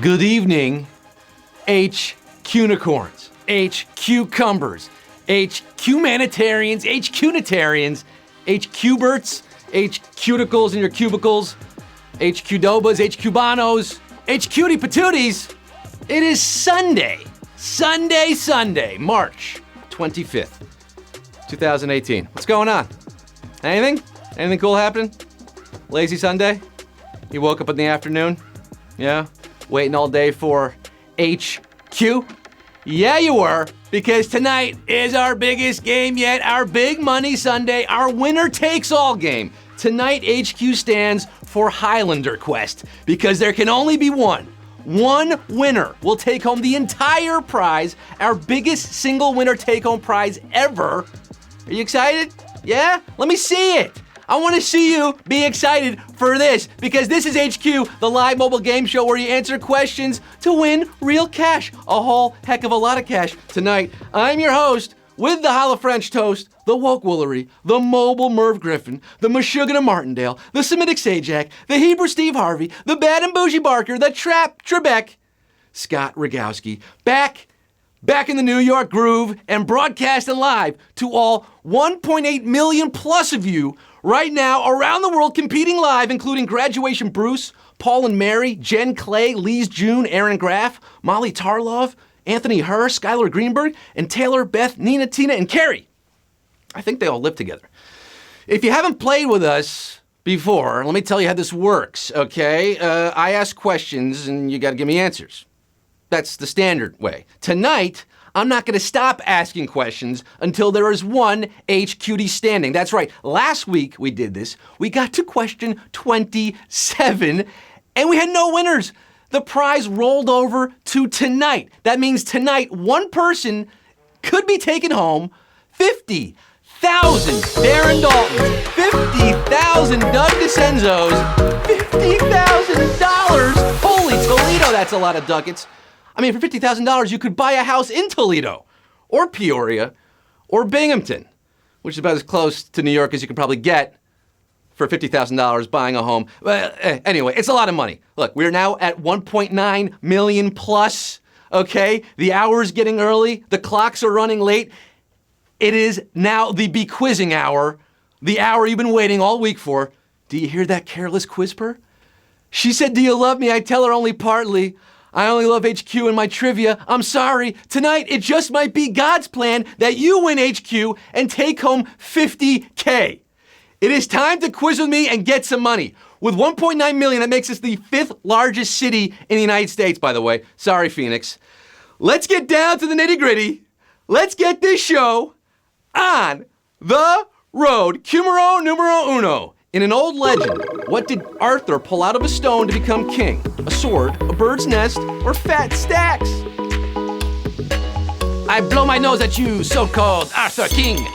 Good evening, H-Cunicorns, H-Cucumbers, H-Humanitarians, H-Cunitarians, H-Cuberts, H-Cuticles in your cubicles, H-Cudobas, H-Cubanos, H-Cutie Patooties. It is Sunday, March 25th, 2018. What's going on? Anything? Anything cool happening? Lazy Sunday? You woke up in the afternoon? Yeah? Waiting all day for HQ? Yeah, you were, because tonight is our biggest game yet, our Big Money Sunday, our winner takes all game. Tonight, HQ stands for Highlander Quest, because there can only be one. One winner will take home the entire prize, our biggest single winner take home prize ever. Are you excited? Yeah? Let me see it. I want to see you be excited for this, because this is HQ, the live mobile game show where you answer questions to win real cash, a whole heck of a lot of cash. Tonight, I'm your host with the Hollow French Toast, the Woke Woolery, the Mobile Merv Griffin, the Meshuggah Martindale, the Semitic Sajak, the Hebrew Steve Harvey, the Bad and Bougie Barker, the Trap Trebek, Scott Rogowsky, back in the New York groove and broadcasting live to all 1.8 million plus of you right now around the world competing live, including Graduation Bruce, Paul and Mary, Jen Clay, Lise June, Aaron Graff, Molly Tarlov, Anthony Herr, Skylar Greenberg, and Taylor, Beth, Nina, Tina, and Carrie. I think they all live together. If you haven't played with us before, let me tell you how this works, okay? I ask questions and you gotta give me answers. That's the standard way. Tonight, I'm not going to stop asking questions until there is one HQD standing. That's right. Last week we did this. We got to question 27 and we had no winners. The prize rolled over to tonight. That means tonight one person could be taken home 50,000 Darren Daltons, 50,000 Doug DeCenzos, $50,000. Holy Toledo, that's a lot of ducats. I mean, for $50,000, you could buy a house in Toledo, or Peoria, or Binghamton, which is about as close to New York as you could probably get for $50,000 buying a home. Anyway, it's a lot of money. Look, we're now at 1.9 million plus, okay? The hour's getting early. The clocks are running late. It is now the be-quizzing hour, the hour you've been waiting all week for. Do you hear that careless quiz purr? She said, do you love me? I tell her only partly. I only love HQ in my trivia. I'm sorry. Tonight, it just might be God's plan that you win HQ and take home $50K. It is time to quiz with me and get some money. With 1.9 million, that makes us the 5th largest city in the United States, by the way. Sorry, Phoenix. Let's get down to the nitty-gritty. Let's get this show on the road. Numero uno. In an old legend, what did Arthur pull out of a stone to become king? A sword, a bird's nest, or fat stacks? I blow my nose at you, so-called Arthur King.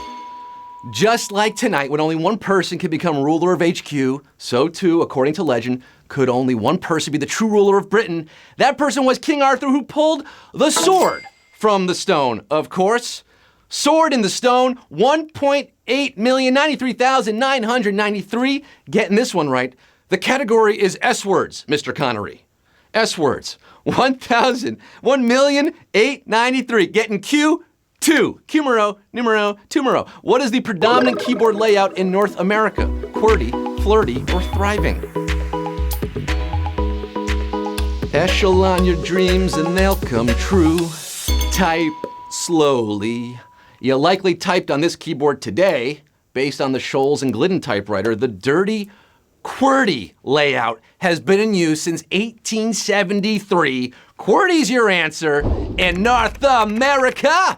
Just like tonight, when only one person could become ruler of HQ, so too, according to legend, could only one person be the true ruler of Britain. That person was King Arthur, who pulled the sword from the stone, of course. Sword in the stone, 1,893,993. Getting this one right. The category is S-words, Mr. Connery. S-words, 1,893. Getting Q2, numero. What is the predominant keyboard layout in North America? QWERTY, flirty, or thriving? Echelon your dreams and they'll come true. Type slowly. You likely typed on this keyboard today, based on the Scholes and Glidden typewriter. The dirty QWERTY layout has been in use since 1873. QWERTY's your answer in North America.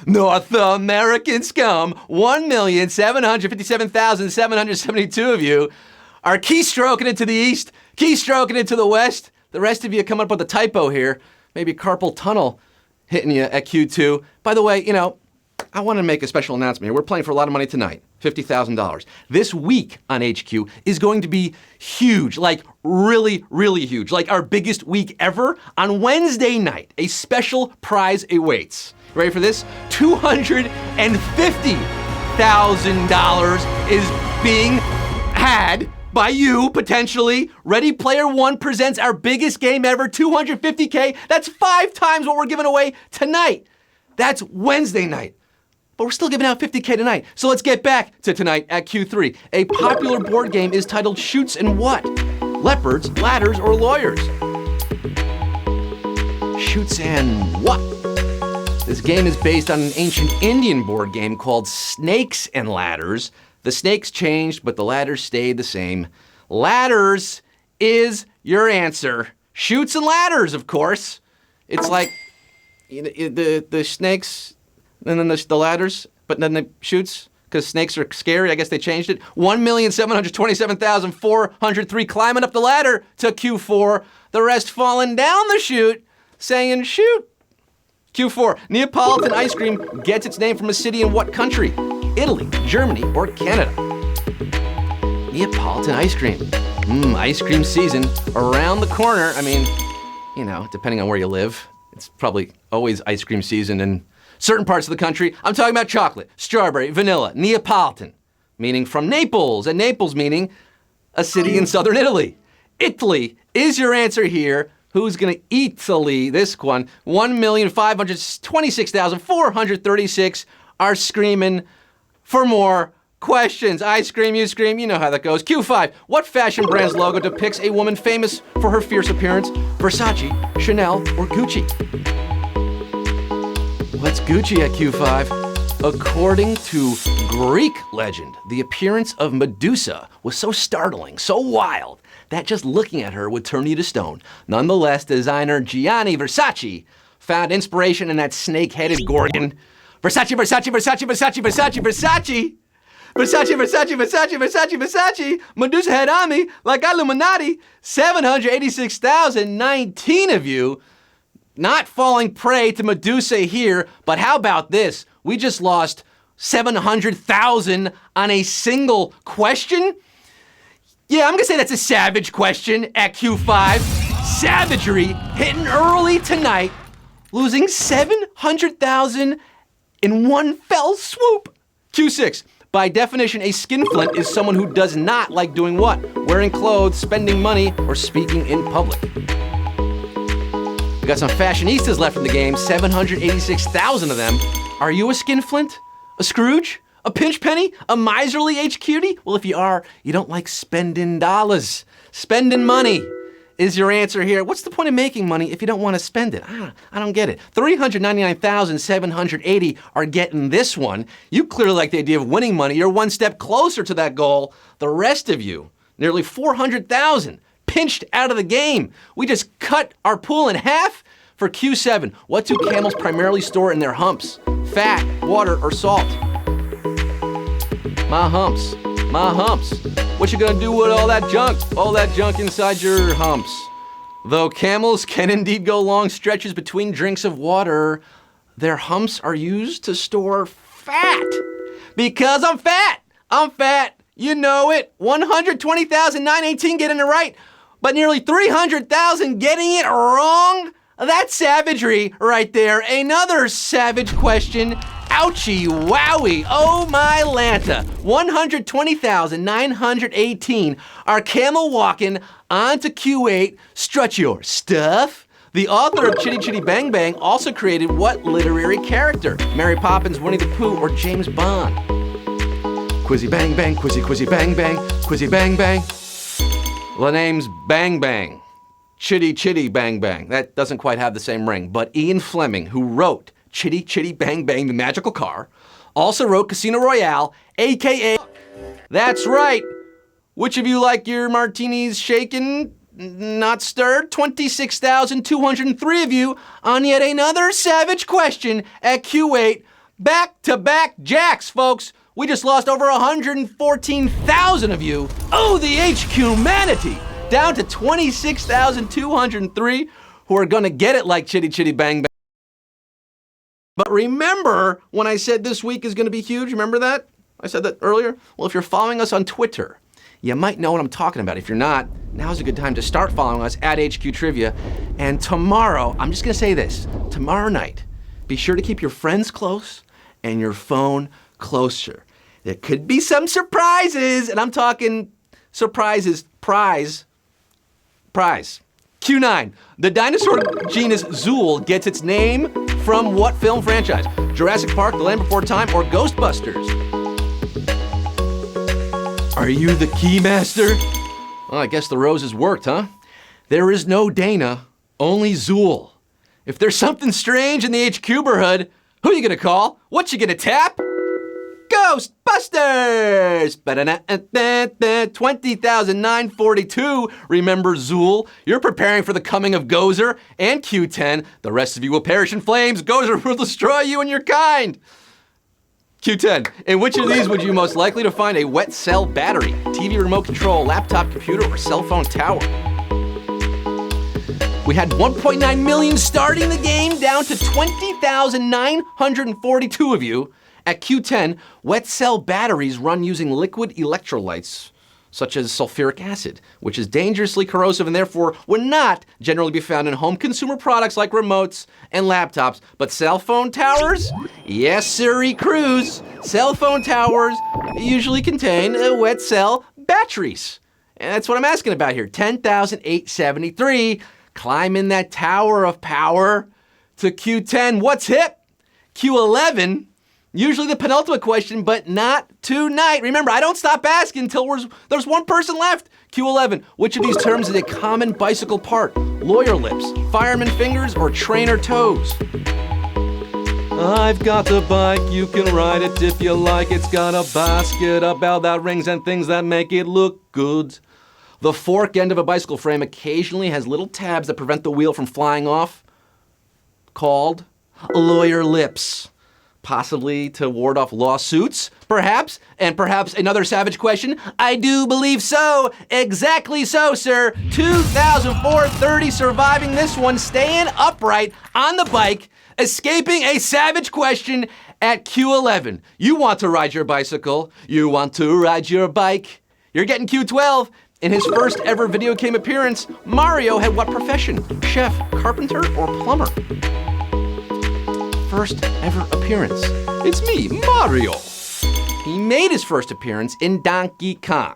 North American scum, 1,757,772 of you are keystroking it to the east, keystroking it to the west. The rest of you come up with a typo here. Maybe carpal tunnel hitting you at Q2. By the way, I want to make a special announcement here. We're playing for a lot of money tonight, $50,000. This week on HQ is going to be huge, like really, really huge, like our biggest week ever. On Wednesday night, a special prize awaits. Ready for this? $250,000 is being had by you, potentially. Ready Player One presents our biggest game ever, $250K. That's 5 times what we're giving away tonight. That's Wednesday night. But we're still giving out $50K tonight. So let's get back to tonight at Q3. A popular board game is titled Chutes and what? Leopards, ladders, or lawyers? Chutes and what? This game is based on an ancient Indian board game called Snakes and Ladders. The snakes changed, but the ladders stayed the same. Ladders is your answer. Chutes and ladders, of course. It's like the snakes and then the ladders, but then the chutes, because snakes are scary. I guess they changed it. 1,727,403 climbing up the ladder to Q4. The rest falling down the chute, saying shoot. Q4, Neapolitan Ice Cream gets its name from a city in what country? Italy, Germany, or Canada? Neapolitan Ice Cream. Ice cream season around the corner. I mean, depending on where you live, it's probably always ice cream season in certain parts of the country. I'm talking about chocolate, strawberry, vanilla, Neapolitan, meaning from Naples, and Naples meaning a city in southern Italy. Italy is your answer here. Who's gonna Italy this one? 1,526,436 are screaming for more questions. I scream, you scream, you know how that goes. Q5, what fashion brand's logo depicts a woman famous for her fierce appearance? Versace, Chanel, or Gucci? What's Gucci at Q5? According to Greek legend, the appearance of Medusa was so startling, so wild, that just looking at her would turn you to stone. Nonetheless, designer Gianni Versace found inspiration in that snake-headed gorgon. Versace, Versace, Versace, Versace, Versace, Versace. Versace, Versace, Versace, Versace, Versace. Medusa had on me like Illuminati. 786,019 of you not falling prey to Medusa here, but how about this? We just lost 700,000 on a single question? Yeah, I'm gonna say that's a savage question at Q5. Savagery hitting early tonight, losing 700,000 in one fell swoop. Q6, by definition, a skinflint is someone who does not like doing what? Wearing clothes, spending money, or speaking in public. We got some fashionistas left in the game, 786,000 of them. Are you a skinflint? A Scrooge? A pinch penny? A miserly HQD? Well, if you are, you don't like spending dollars. Spending money is your answer here. What's the point of making money if you don't want to spend it? I don't get it. 399,780 are getting this one. You clearly like the idea of winning money. You're one step closer to that goal. The rest of you, nearly 400,000, pinched out of the game. We just cut our pool in half. For Q7, what do camels primarily store in their humps? Fat, water, or salt? My humps. My humps. What you gonna do with all that junk? All that junk inside your humps. Though camels can indeed go long stretches between drinks of water, their humps are used to store fat. Because I'm fat. I'm fat. You know it. 120,918 getting it right, but nearly 300,000 getting it wrong? That's savagery right there. Another savage question. Ouchie wowie, oh my Lanta. 120,918 are camel walking onto Q8. Strut your stuff. The author of Chitty Chitty Bang Bang also created what literary character? Mary Poppins, Winnie the Pooh, or James Bond? Quizzy Bang Bang, Quizzy Quizzy Bang Bang, Quizzy Bang Bang. The name's Bang Bang. Chitty Chitty Bang Bang. That doesn't quite have the same ring, but Ian Fleming, who wrote Chitty Chitty Bang Bang, the Magical Car, also wrote Casino Royale, AKA... That's right. Which of you like your martinis shaken, not stirred? 26,203 of you on yet another savage question at Q8. Back-to-back jacks, folks. We just lost over 114,000 of you. Oh, the HQ-manity! Down to 26,203 who are gonna get it like Chitty Chitty Bang Bang. But remember when I said this week is gonna be huge? Remember that? I said that earlier? Well, if you're following us on Twitter, you might know what I'm talking about. If you're not, now's a good time to start following us at HQ Trivia. And tomorrow, I'm just gonna say this, tomorrow night, be sure to keep your friends close and your phone closer. There could be some surprises, and I'm talking surprises, prize. Q9. The dinosaur genus Zool gets its name from what film franchise? Jurassic Park, The Land Before Time, or Ghostbusters? Are you the keymaster? Well, I guess the roses worked, huh? There is no Dana, only Zool. If there's something strange in the HQ-berhood, who you gonna call? What you gonna tap? Ghostbusters! 20,942. Remember Zool? You're preparing for the coming of Gozer and Q10. The rest of you will perish in flames. Gozer will destroy you and your kind. Q10. In which of these would you most likely to find a wet cell battery? TV remote control, laptop computer, or cell phone tower? We had 1.9 million starting the game, down to 20,942 of you. At Q10, wet cell batteries run using liquid electrolytes, such as sulfuric acid, which is dangerously corrosive and therefore would not generally be found in home consumer products like remotes and laptops. But cell phone towers? Yes, sirree, Cruz. Cell phone towers usually contain wet cell batteries. And that's what I'm asking about here. 10,873. Climbing that tower of power to Q10. What's hip? Q11. Usually the penultimate question, but not tonight. Remember, I don't stop asking until there's one person left. Q11, which of these terms is a common bicycle part? Lawyer lips, fireman fingers, or trainer toes? I've got a bike, you can ride it if you like. It's got a basket, a bell that rings, and things that make it look good. The fork end of a bicycle frame occasionally has little tabs that prevent the wheel from flying off, called lawyer lips. Possibly to ward off lawsuits, perhaps? And perhaps another savage question? I do believe so. Exactly so, sir. 2,430 surviving this one, staying upright on the bike, escaping a savage question at Q11. You want to ride your bicycle. You want to ride your bike. You're getting Q12. In his first ever video game appearance, Mario had what profession? Chef, carpenter, or plumber? First ever appearance. It's me, Mario. He made his first appearance in Donkey Kong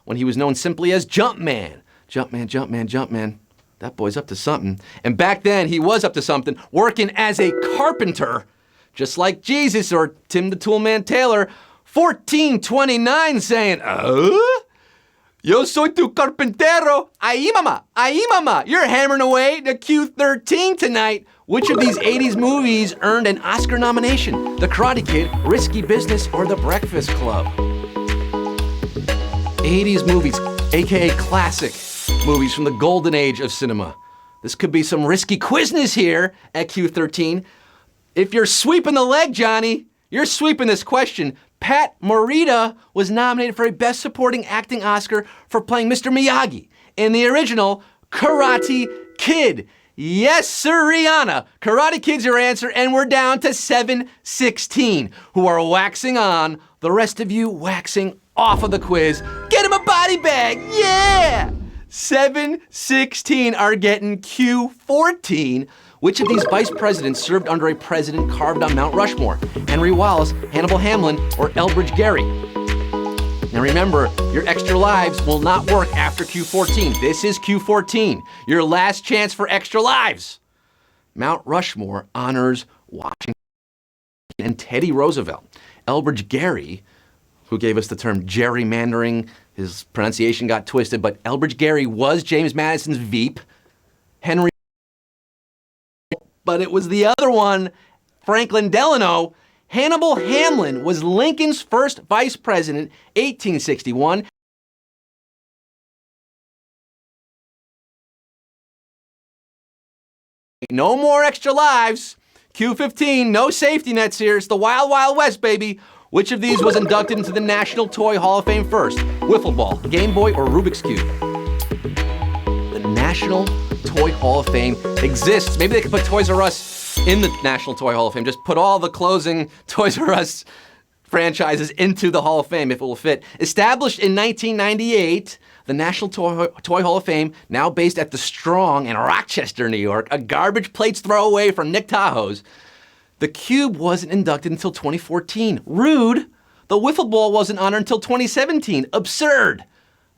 when he was known simply as Jumpman. Jumpman, Jumpman, Jumpman. That boy's up to something. And back then, he was up to something, working as a carpenter, just like Jesus or Tim the Toolman Taylor. 1429 saying, Yo soy tu carpintero. Ahí mama. You're hammering away to Q13 tonight. Which of these 80s movies earned an Oscar nomination? The Karate Kid, Risky Business, or The Breakfast Club? 80s movies, aka classic movies from the golden age of cinema. This could be some risky quizness here at Q13. If you're sweeping the leg, Johnny, you're sweeping this question. Pat Morita was nominated for a Best Supporting Acting Oscar for playing Mr. Miyagi in the original Karate Kid. Yes, sir, Rihanna. Karate Kid's your answer, and we're down to 716 who are waxing on. The rest of you waxing off of the quiz. Get him a body bag, yeah! 716 are getting Q14. Which of these vice presidents served under a president carved on Mount Rushmore? Henry Wallace, Hannibal Hamlin, or Elbridge Gerry? Now remember, your extra lives will not work after Q14. This is Q14, your last chance for extra lives. Mount Rushmore honors Washington and Teddy Roosevelt. Elbridge Gerry, who gave us the term gerrymandering, his pronunciation got twisted, but Elbridge Gerry was James Madison's Veep. Henry, but it was the other one, Franklin Delano. Hannibal Hamlin was Lincoln's first vice president, 1861. No more extra lives. Q15, no safety nets here. It's the Wild Wild West, baby. Which of these was inducted into the National Toy Hall of Fame first? Wiffle Ball, Game Boy, or Rubik's Cube? The National Toy Hall of Fame exists. Maybe they could put Toys R Us in the National Toy Hall of Fame. Just put all the closing Toys R Us franchises into the Hall of Fame if it will fit. Established in 1998, the National Toy Hall of Fame, now based at the Strong in Rochester, New York, a garbage plates throwaway from Nick Tahoe's. The Cube wasn't inducted until 2014. Rude. The Wiffle Ball wasn't honored until 2017. Absurd.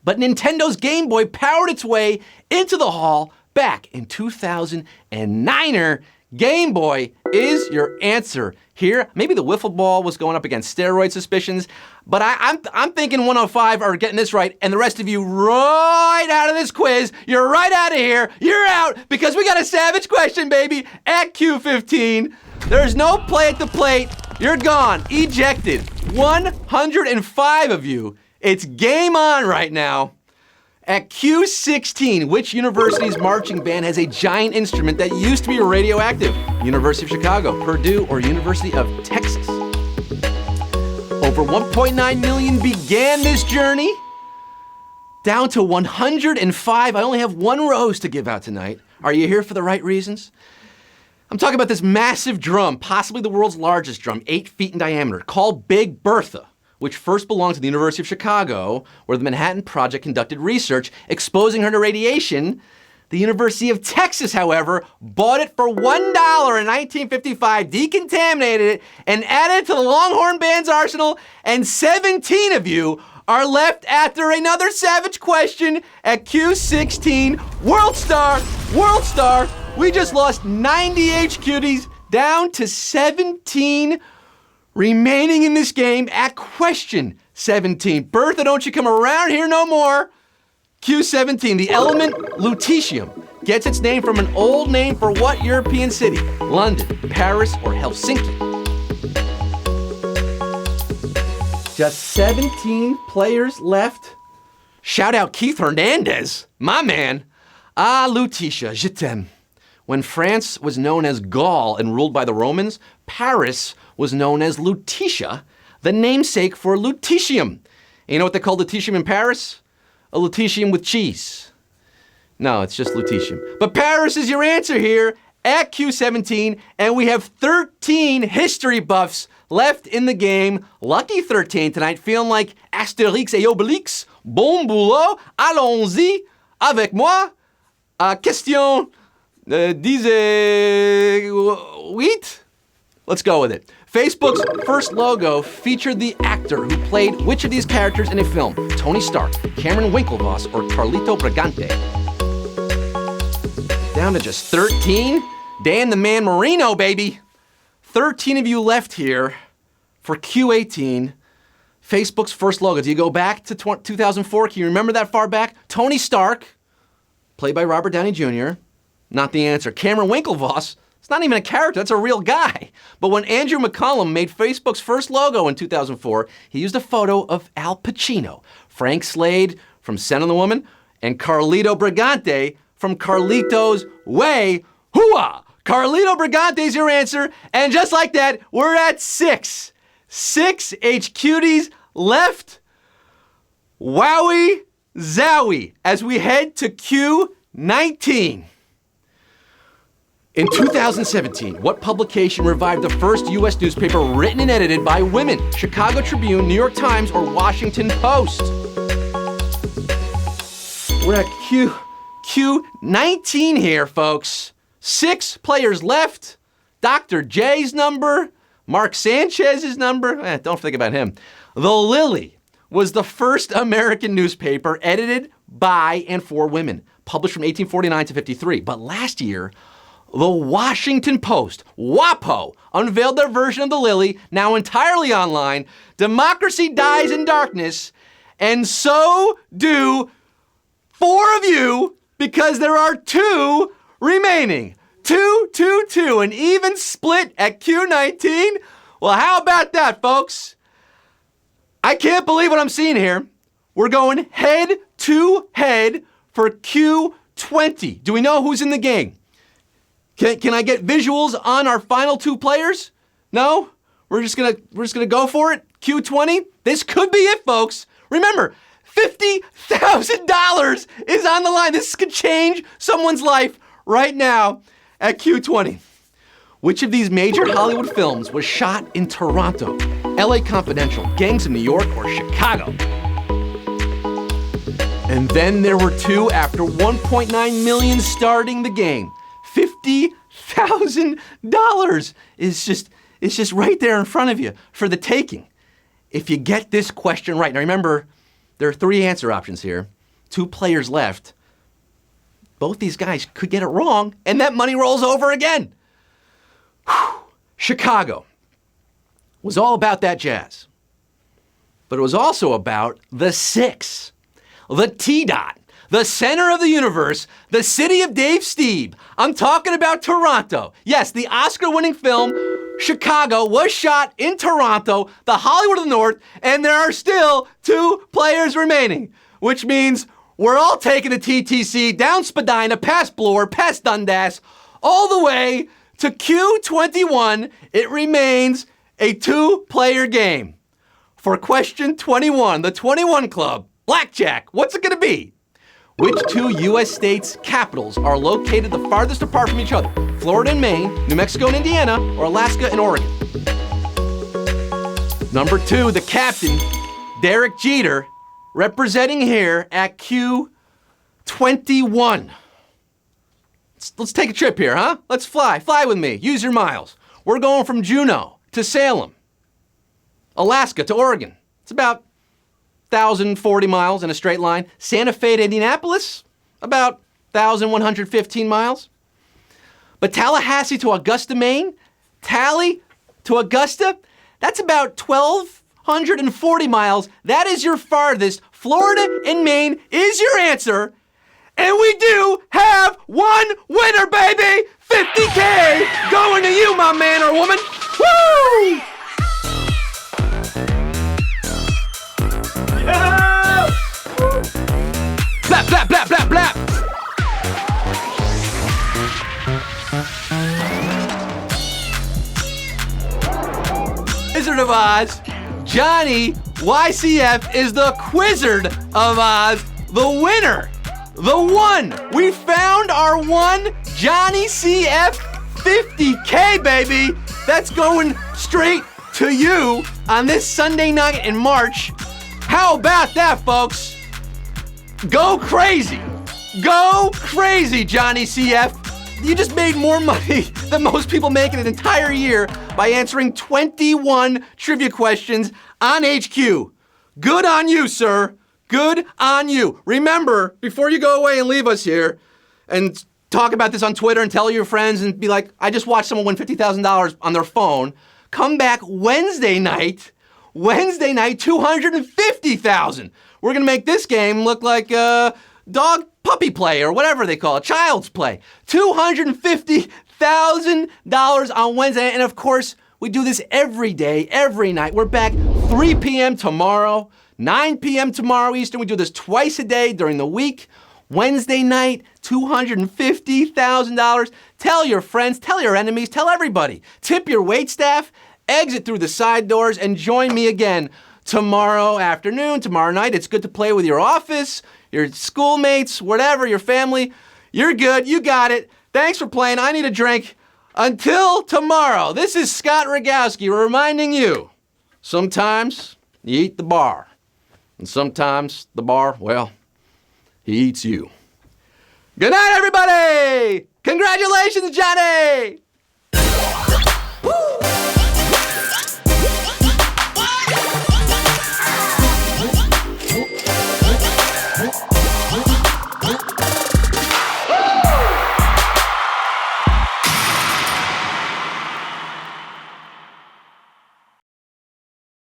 but Nintendo's Game Boy powered its way into the hall back in 2009er. Game Boy is your answer here. Maybe the wiffle ball was going up against steroid suspicions, but I'm thinking 105 are getting this right, and the rest of you right out of this quiz. You're right out of here. You're out because we got a savage question, baby, at Q15. There's no play at the plate. You're gone. Ejected. 105 of you. It's game on right now. At Q16, which university's marching band has a giant instrument that used to be radioactive? University of Chicago, Purdue, or University of Texas? Over 1.9 million began this journey. Down to 105. I only have one rose to give out tonight. Are you here for the right reasons? I'm talking about this massive drum, possibly the world's largest drum, 8 feet in diameter, called Big Bertha, which first belonged to the University of Chicago, where the Manhattan Project conducted research exposing her to radiation. The University of Texas, however, bought it for $1 in 1955, decontaminated it, and added it to the Longhorn Band's arsenal, and 17 of you are left after another savage question at Q16. World Star, World Star, we just lost 90 HQTs down to 17 remaining in this game at question 17. Bertha, don't you come around here no more. Q17, the element lutetium, gets its name from an old name for what European city? London, Paris, or Helsinki? Just 17 players left. Shout out Keith Hernandez, my man. Ah, Lutetia, je t'aime. When France was known as Gaul and ruled by the Romans, Paris was known as Lutetia, the namesake for lutetium. And you know what they call lutetium in Paris? A lutetium with cheese. No, it's just lutetium. But Paris is your answer here at Q17, and we have 13 history buffs left in the game. Lucky 13 tonight, feeling like Astérix et Obélix. Bon boulot, allons-y avec moi. Question 18. Let's go with it. Facebook's first logo featured the actor who played which of these characters in a film? Tony Stark, Cameron Winklevoss, or Carlito Brigante? Down to just 13? Dan the Man Marino, baby. 13 of you left here for Q18. Facebook's first logo. Do you go back to 2004? Can you remember that far back? Tony Stark, played by Robert Downey Jr. Not the answer. Cameron Winklevoss. It's not even a character, that's a real guy. But when Andrew McCollum made Facebook's first logo in 2004, he used a photo of Al Pacino, Frank Slade from Son of the Woman, and Carlito Brigante from Carlito's Way. Hooah! Carlito Brigante's your answer, and just like that, we're at 6. 6 HQTs left. Wowie zowie, as we head to Q19. In 2017, what publication revived the first U.S. newspaper written and edited by women? Chicago Tribune, New York Times, or Washington Post? We're at Q19 here, folks. 6 players left. Dr. J's number, Mark Sanchez's number. Don't think about him. The Lily was the first American newspaper edited by and for women, published from 1849 to 53. But last year, the Washington Post, WAPO, unveiled their version of the Lily, now entirely online. Democracy dies in darkness, and so do 4 of you, because there are 2 remaining. 2, an even split at Q19. Well, how about that, folks? I can't believe what I'm seeing here. We're going head to head for Q20. Do we know who's in the game? Can I get visuals on our final 2 players? No? We're just gonna go for it? Q20? This could be it, folks. Remember, $50,000 is on the line. This could change someone's life right now at Q20. Which of these major Hollywood films was shot in Toronto, LA Confidential, Gangs of New York, or Chicago? And then there were 2 after 1.9 million starting the game. $50,000 is just right there in front of you for the taking. If you get this question right. Now remember, There are 3 answer options here. 2 players left. Both these guys could get it wrong, and that money rolls over again. Whew. Chicago was all about that jazz. But it was also about the 6, the T-Dot, the center of the universe, the city of Dave Steeb. I'm talking about Toronto. Yes, the Oscar-winning film Chicago was shot in Toronto, the Hollywood of the North, and there are still 2 players remaining, which means we're all taking the TTC down Spadina, past Bloor, past Dundas, all the way to Q21. It remains a 2-player game. For question 21, the 21 Club, Blackjack, what's it gonna be? Which 2 U.S. states' capitals are located the farthest apart from each other? Florida and Maine, New Mexico and Indiana, or Alaska and Oregon? Number 2, the captain, Derek Jeter, representing here at Q21. Let's take a trip here, huh? Let's fly. Fly with me. Use your miles. We're going from Juneau to Salem, Alaska to Oregon. It's about 1,040 miles in a straight line. Santa Fe to Indianapolis, about 1,115 miles. But Tallahassee to Augusta, Maine, Tally to Augusta, that's about 1,240 miles. That is your farthest. Florida and Maine is your answer. And we do have one winner, baby! $50K going to you, my man or woman. Woo! Yeah! Blap, blap, blap, blap, blap. Wizard of Oz, Johnny YCF is the Quizzard of Oz, the winner, the one. We found our one Johnny CF 50K, baby. That's going straight to you on this Sunday night in March. How about that, folks? Go crazy. Go crazy, Johnny CF. You just made more money than most people make in an entire year by answering 21 trivia questions on HQ. Good on you, sir. Good on you. Remember, before you go away and leave us here and talk about this on Twitter and tell your friends and be like, I just watched someone win $50,000 on their phone, come back Wednesday night, 250,000. We're going to make this game look like dog puppy play or whatever they call it, child's play. $250,000 on Wednesday. And of course, we do this every day, every night. We're back 3 p.m. tomorrow, 9 p.m. tomorrow Eastern. We do this twice a day during the week. Wednesday night, $250,000. Tell your friends, tell your enemies, tell everybody. Tip your waitstaff, exit through the side doors, and join me again tomorrow afternoon, tomorrow night. It's good to play with your office, your schoolmates, whatever, your family. You're good. You got it. Thanks for playing. I need a drink. Until tomorrow, this is Scott Rogowsky reminding you, sometimes you eat the bar, and sometimes the bar, well, he eats you. Good night, everybody! Congratulations, Johnny!